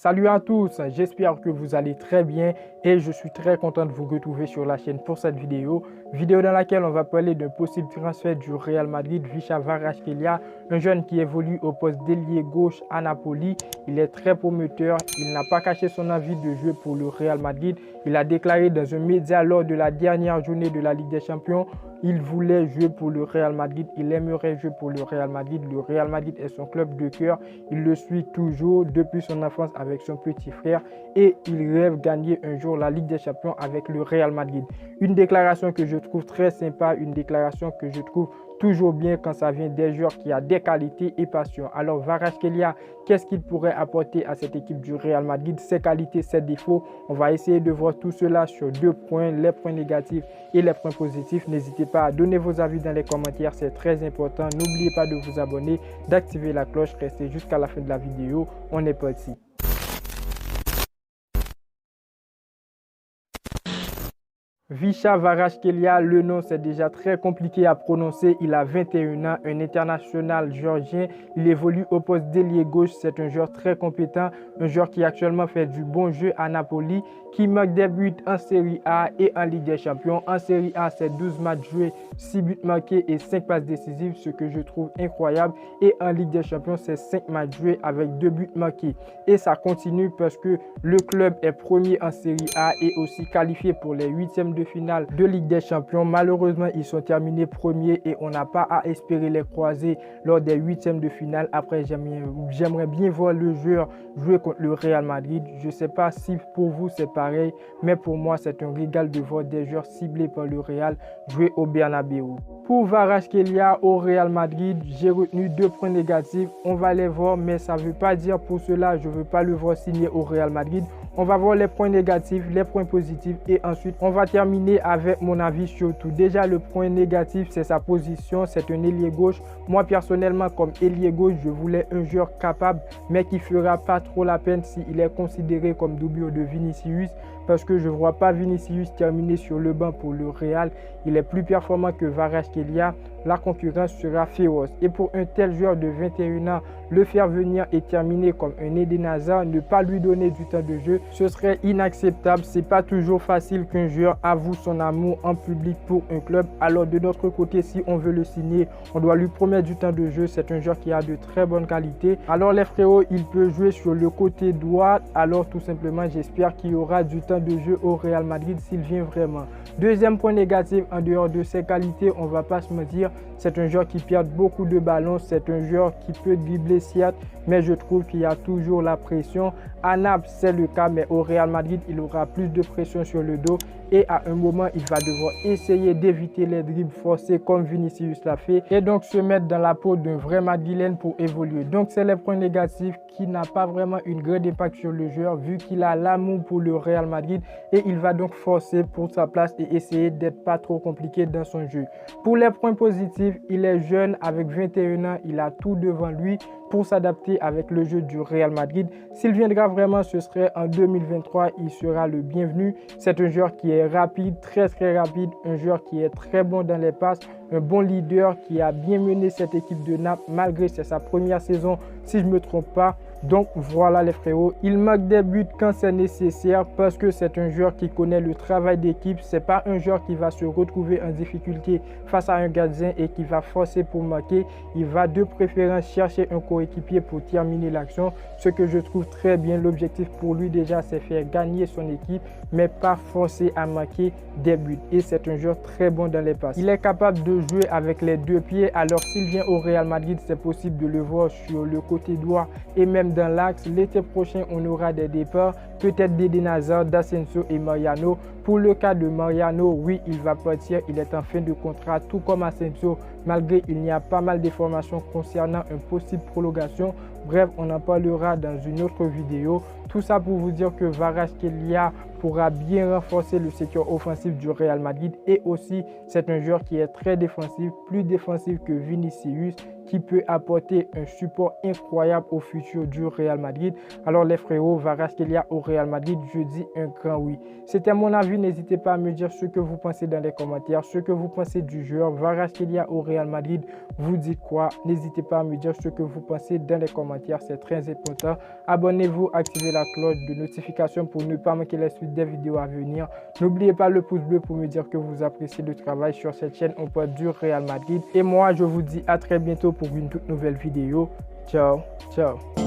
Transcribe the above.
Salut à tous, j'espère que vous allez très bien et je suis très content de vous retrouver sur la chaîne pour cette vidéo dans laquelle on va parler d'un possible transfert du Real Madrid, Visca Kvaratskhelia, un jeune qui évolue au poste d'ailier gauche à Napoli. Il est très prometteur, il n'a pas caché son envie de jouer pour le Real Madrid. Il a déclaré dans un média lors de la dernière journée de la Ligue des Champions, il voulait jouer pour le Real Madrid, il aimerait jouer pour le Real Madrid. Le Real Madrid est son club de cœur, il le suit toujours depuis son enfance avec son petit frère et il rêve gagner un jour la Ligue des Champions avec le Real Madrid. Une déclaration que je trouve très sympa, une déclaration que je trouve toujours bien quand ça vient des joueurs qui ont des qualités et passion. Alors Kvaratskhelia, qu'est-ce qu'il pourrait apporter à cette équipe du Real Madrid? Ses qualités, ses défauts. On va essayer de voir tout cela sur 2 points, les points négatifs et les points positifs. N'hésitez pas à donner vos avis dans les commentaires, c'est très important. N'oubliez pas de vous abonner, d'activer la cloche, restez jusqu'à la fin de la vidéo. On est parti. Visca Kvaratskhelia, le nom c'est déjà très compliqué à prononcer. Il a 21 ans, un international géorgien. Il évolue au poste d'ailier gauche. C'est un joueur très compétent, un joueur qui actuellement fait du bon jeu à Napoli, qui marque des buts en Serie A et en Ligue des Champions. En Serie A, c'est 12 matchs joués, 6 buts marqués et 5 passes décisives, ce que je trouve incroyable. Et en Ligue des Champions, c'est 5 matchs joués avec 2 buts marqués. Et ça continue parce que le club est premier en Serie A et aussi qualifié pour les 8e de finale de Ligue des Champions. Malheureusement, ils sont terminés premiers et on n'a pas à espérer les croiser lors des 8e de finale. Après, j'aimerais bien voir le joueur jouer contre le Real Madrid. Je ne sais pas si pour vous c'est pareil, mais pour moi, c'est un régal de voir des joueurs ciblés par le Real jouer au Bernabéu. Pour Kvaratskhelia au Real Madrid, j'ai retenu 2 points négatifs. On va les voir, mais ça ne veut pas dire pour cela je ne veux pas le voir signer au Real Madrid. On va voir les points négatifs, les points positifs et ensuite on va terminer avec mon avis sur tout. Déjà, le point négatif, c'est sa position. C'est un ailier gauche. Moi, personnellement, comme ailier gauche, je voulais un joueur capable, mais qui ne fera pas trop la peine s'il est considéré comme doublure de Vinicius, parce que je ne vois pas Vinicius terminer sur le banc pour le Real. Il est plus performant que Kvaratskhelia. La concurrence sera féroce. Et pour un tel joueur de 21 ans, le faire venir et terminer comme un Eden Hazard, ne pas lui donner du temps de jeu, ce serait inacceptable. C'est pas toujours facile qu'un joueur avoue son amour en public pour un club. Alors de notre côté, si on veut le signer, on doit lui promettre du temps de jeu. C'est un joueur qui a de très bonnes qualités. Alors les frérots, il peut jouer sur le côté droit. Alors tout simplement, j'espère qu'il y aura du temps de jeu au Real Madrid s'il vient vraiment. Deuxième point négatif, en dehors de ses qualités, on va pas se mentir, c'est un joueur qui perd beaucoup de ballons, c'est un joueur qui peut dribbler certes, mais je trouve qu'il y a toujours la pression. À Naples, c'est le cas, mais au Real Madrid, il aura plus de pression sur le dos et à un moment, il va devoir essayer d'éviter les dribbles forcés comme Vinicius l'a fait et donc se mettre dans la peau d'un vrai Madrilène pour évoluer. Donc, c'est les points négatifs qui n'ont pas vraiment une grande impact sur le joueur vu qu'il a l'amour pour le Real Madrid et il va donc forcer pour sa place et essayer d'être pas trop compliqué dans son jeu. Pour les points positifs, il est jeune avec 21 ans, il a tout devant lui pour s'adapter avec le jeu du Real Madrid. S'il viendra vraiment, ce serait en 2023, il sera le bienvenu. C'est un joueur qui est rapide, très rapide, un joueur qui est très bon dans les passes, un bon leader qui a bien mené cette équipe de Naples malgré c'est sa première saison si je ne me trompe pas. Donc voilà les frérots, il marque des buts quand c'est nécessaire parce que c'est un joueur qui connaît le travail d'équipe. C'est pas un joueur qui va se retrouver en difficulté face à un gardien et qui va forcer pour marquer. Il va de préférence chercher un coéquipier pour terminer l'action, ce que je trouve très bien. L'objectif pour lui déjà c'est faire gagner son équipe mais pas forcer à marquer des buts et c'est un joueur très bon dans les passes. Il est capable de jouer avec les 2 pieds, alors s'il vient au Real Madrid c'est possible de le voir sur le côté droit et même dans l'axe. L'été prochain, on aura des départs, peut-être d'Eden Hazard, d'Asensio et Mariano. Pour le cas de Mariano, oui, il va partir. Il est en fin de contrat, tout comme Asensio, malgré il y a pas mal d'informations concernant une possible prolongation. Bref, on en parlera dans une autre vidéo. Tout ça pour vous dire que Kvaratskhelia pourra bien renforcer le secteur offensif du Real Madrid et aussi c'est un joueur qui est très défensif, plus défensif que Vinicius, qui peut apporter un support incroyable au futur du Real Madrid. Alors les frérots, Kvaratskhelia au Real Madrid? Je dis un grand oui. C'était mon avis. N'hésitez pas à me dire ce que vous pensez dans les commentaires, ce que vous pensez du joueur Kvaratskhelia au Real Madrid. Vous dites quoi? N'hésitez pas à me dire ce que vous pensez dans les commentaires. C'est très important. Abonnez-vous, activez la cloche de notification pour ne pas manquer la suite des vidéos à venir. N'oubliez pas le pouce bleu pour me dire que vous appréciez le travail sur cette chaîne. On parle du Real Madrid. Et moi, je vous dis à très bientôt pour une toute nouvelle vidéo. Ciao, ciao.